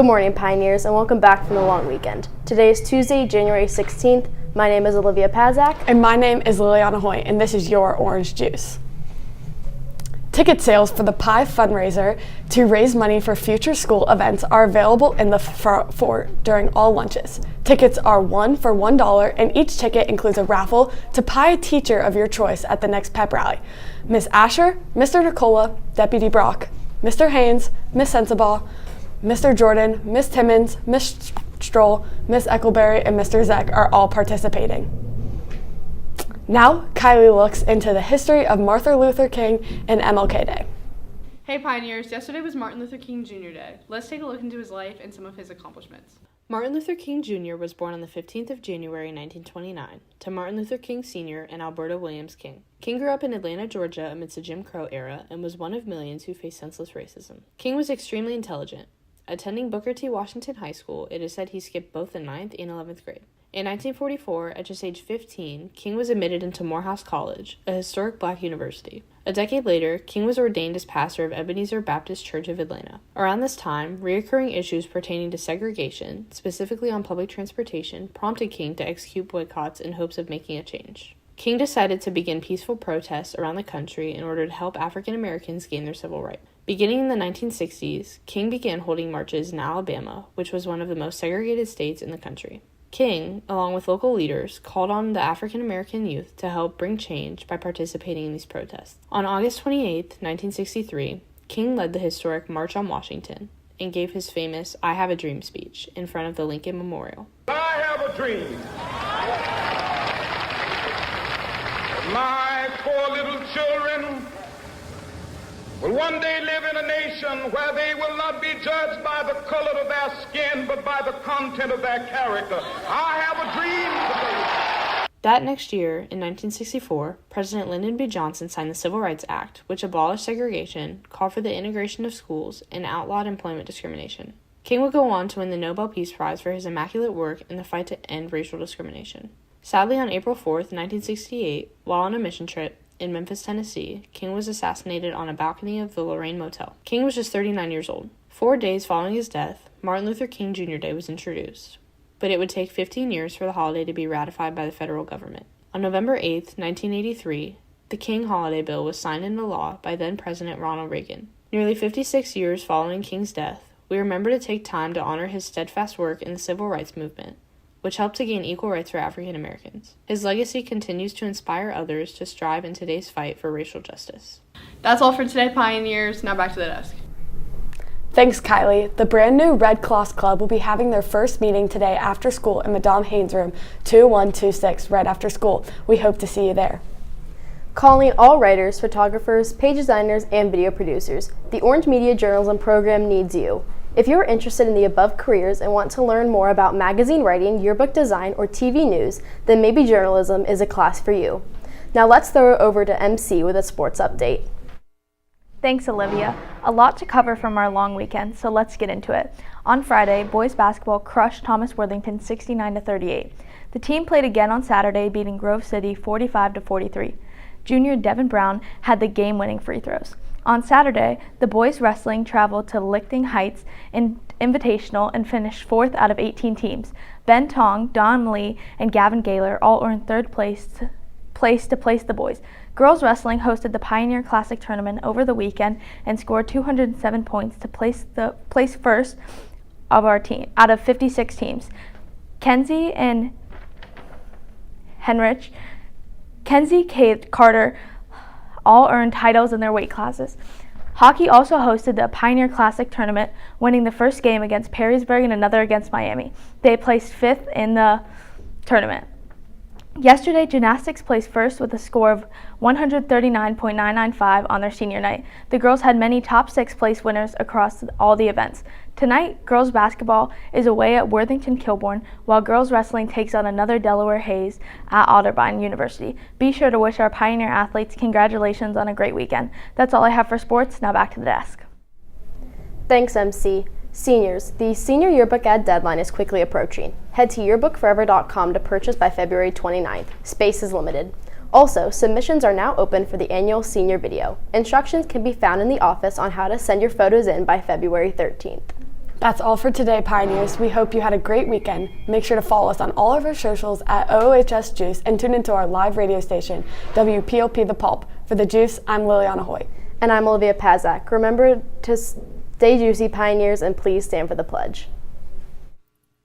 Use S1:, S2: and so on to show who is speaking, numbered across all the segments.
S1: Good morning, Pioneers, and welcome back from the long weekend. Today is Tuesday, January 16th. My name is Olivia Pazak.
S2: And my name is Liliana Hoy, and this is your Orange Juice. Ticket sales for the Pie fundraiser to raise money for future school events are available in the fort during all lunches. Tickets are $1 for $1, and each ticket includes a raffle to pie a teacher of your choice at the next pep rally. Miss Asher, Mr. Nicola, Deputy Brock, Mr. Haynes, Miss Sensabaugh, Mr. Jordan, Miss Timmons, Miss Stroll, Miss Eccleberry, and Mr. Zeck are all participating. Now, Kylie looks into the history of Martin Luther King and MLK Day.
S3: Hey Pioneers, yesterday was Martin Luther King Jr. Day. Let's take a look into his life and some of his accomplishments.
S4: Martin Luther King Jr. was born on the 15th of January 1929 to Martin Luther King Sr. and Alberta Williams King. King grew up in Atlanta, Georgia amidst the Jim Crow era and was one of millions who faced senseless racism. King was extremely intelligent. Attending Booker T. Washington High School, it is said he skipped both the 9th and 11th grade. In 1944, at just age 15, King was admitted into Morehouse College, a historic black university. A decade later, King was ordained as pastor of Ebenezer Baptist Church of Atlanta. Around this time, recurring issues pertaining to segregation, specifically on public transportation, prompted King to execute boycotts in hopes of making a change. King decided to begin peaceful protests around the country in order to help African Americans gain their civil rights. Beginning in the 1960s, King began holding marches in Alabama, which was one of the most segregated states in the country. King, along with local leaders, called on the African American youth to help bring change by participating in these protests. On August 28, 1963, King led the historic March on Washington and gave his famous I Have a Dream speech in front of the Lincoln Memorial.
S5: I have a dream. My poor little children will one day live in a nation where they will not be judged by the color of their skin, but by the content of their character. I have a dream today.
S4: That next year, in 1964, President Lyndon B. Johnson signed the Civil Rights Act, which abolished segregation, called for the integration of schools, and outlawed employment discrimination. King would go on to win the Nobel Peace Prize for his immaculate work in the fight to end racial discrimination. Sadly, on April 4th, 1968, while on a mission trip in Memphis, Tennessee, King was assassinated on a balcony of the Lorraine Motel. King was just 39 years old. 4 days following his death, Martin Luther King Jr. Day was introduced, but it would take 15 years for the holiday to be ratified by the federal government. On November 8th, 1983, the King Holiday Bill was signed into law by then-President Ronald Reagan. Nearly 56 years following King's death, we remember to take time to honor his steadfast work in the civil rights movement, which helped to gain equal rights for African Americans. His legacy continues to inspire others to strive in today's fight for racial justice.
S3: That's all for today, Pioneers. Now back to the desk.
S2: Thanks, Kylie. The brand new Red Cross Club will be having their first meeting today after school in Madame Haynes' room 2126 right after school. We hope to see you there.
S1: Calling all writers, photographers, page designers, and video producers, the Orange Media Journalism program needs you. If you're interested in the above careers and want to learn more about magazine writing, yearbook design, or TV news, then maybe journalism is a class for you. Now let's throw it over to MC with a sports update.
S6: Thanks, Olivia. A lot to cover from our long weekend, so let's get into it. On Friday, boys basketball crushed Thomas Worthington 69-38. The team played again on Saturday, beating Grove City 45-43. Junior Devin Brown had the game-winning free throws. On Saturday, the boys wrestling traveled to Licking Heights Invitational and finished 4th out of 18 teams. Ben Tong, Don Lee, and Gavin Gaylor all earned 3rd place to place the boys. Girls wrestling hosted the Pioneer Classic tournament over the weekend and scored 207 points to place first of our team out of 56 teams. Kenzie Kate Carter all earned titles in their weight classes. Hockey also hosted the Pioneer Classic tournament, winning the first game against Perrysburg and another against Miami. They placed 5th in the tournament. Yesterday, gymnastics placed first with a score of 139.995 on their senior night. The girls had many top 6 place winners across all the events. Tonight, girls basketball is away at Worthington Kilbourne, while girls wrestling takes on another Delaware Hayes at Otterbein University. Be sure to wish our Pioneer athletes congratulations on a great weekend. That's all I have for sports. Now back to the desk.
S1: Thanks, MC. Seniors, the senior yearbook ad deadline is quickly approaching. Head to yearbookforever.com to purchase by February 29th. Space is limited. Also, submissions are now open for the annual senior video. Instructions can be found in the office on how to send your photos in by February 13th.
S2: That's all for today, Pioneers. We hope you had a great weekend. Make sure to follow us on all of our socials at OOHS Juice and tune into our live radio station, WPOP The Pulp. For The Juice, I'm Liliana Hoyt.
S1: And I'm Olivia Pazak. Remember to stay juicy, Pioneers, and please stand for the pledge.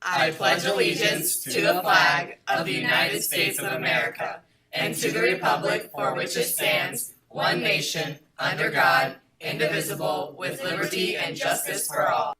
S7: I pledge allegiance to the flag of the United States of America and to the republic for which it stands, one nation, under God, indivisible, with liberty and justice for all.